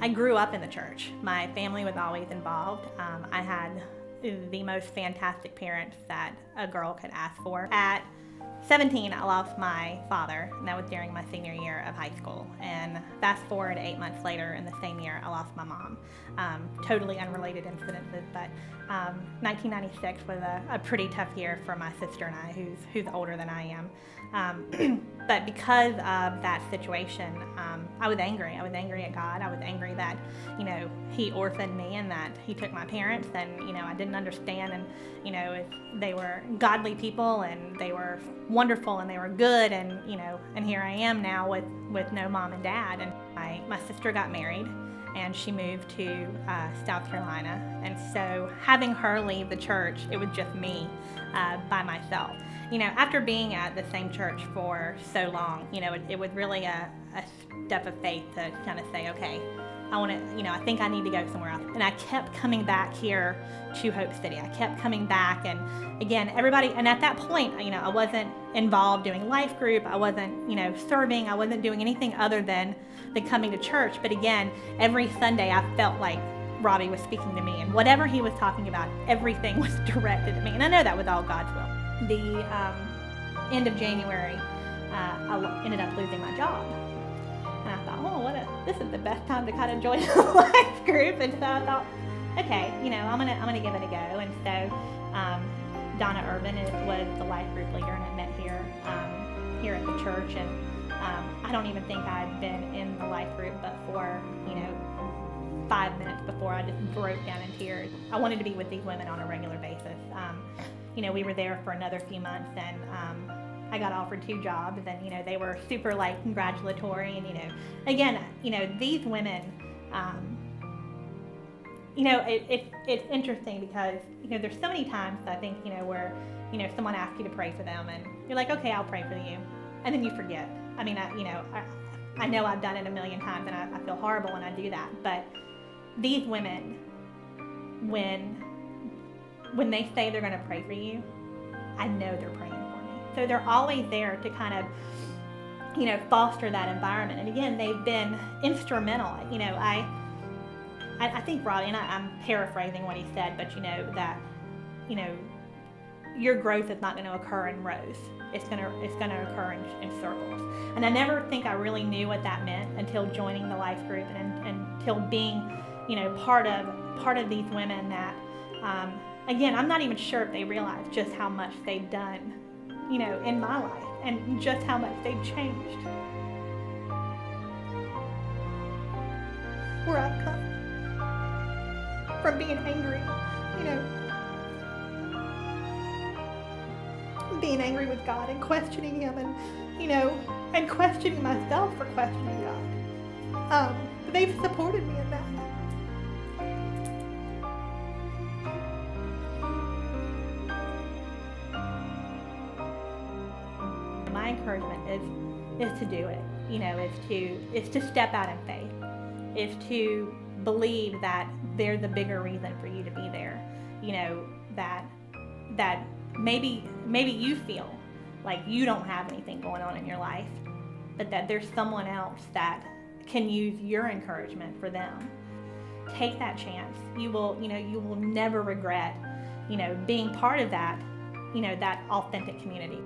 I grew up in the church. My family was always involved. I had the most fantastic parents that a girl could ask for. At 17, I lost my father, and that was during my senior year of high school. And fast forward 8 months later, in the same year, I lost my mom. Totally unrelated incidences, but 1996 was a pretty tough year for my sister and I, who's older than I am. But because of that situation, I was angry. I was angry at God. I was angry that, He orphaned me and that He took my parents, and, I didn't understand, and, if they were godly people and they were wonderful and they were good, and, and here I am now with no mom and dad. And my sister got married and she moved to South Carolina. And so having her leave the church, it was just me by myself. After being at the same church for so long, it was really a step of faith to kind of say, okay, I think I need to go somewhere else. And I kept coming back here to Hope City. I kept coming back, and again, everybody, and at that point, I wasn't involved doing life group. I wasn't, serving. I wasn't doing anything other than coming to church. But again, every Sunday I felt like Robbie was speaking to me, and whatever he was talking about, everything was directed at me. And I know that was all God's will. The end of January, I ended up losing my job. And I thought, this is the best time to kind of join a life group. And so I thought, okay, I'm gonna give it a go. And so Donna Urban was the life group leader, and I met here at the church. And I don't even think I'd been in the life group but for 5 minutes before I just broke down in tears. I wanted to be with these women on a regular basis. We were there for another few months, and I got offered 2 jobs, and they were super congratulatory, and again, these women, it's interesting because there's so many times I think where someone asks you to pray for them, and you're like, okay, I'll pray for you, and then you forget. I know I've done it a million times, and I feel horrible when I do that, but these women, when they say they're going to pray for you, I know they're praying for me. So they're always there to kind of, foster that environment. And again, they've been instrumental. I think Robbie, and I'm paraphrasing what he said, but that, your growth is not going to occur in rows. It's going to occur in circles. And I never think I really knew what that meant until joining the life group, and until being, part of these women that, again, I'm not even sure if they realize just how much they've done, in my life, and just how much they've changed. Where I've come from being angry, being angry with God and questioning Him, and, and questioning myself for questioning God. They've supported me in that. My encouragement is to do it. Is to step out in faith. Is to believe that there's a bigger reason for you to be there. That maybe you feel like you don't have anything going on in your life, but that there's someone else that can use your encouragement for them. Take that chance. You will never regret, being part of that, that authentic community.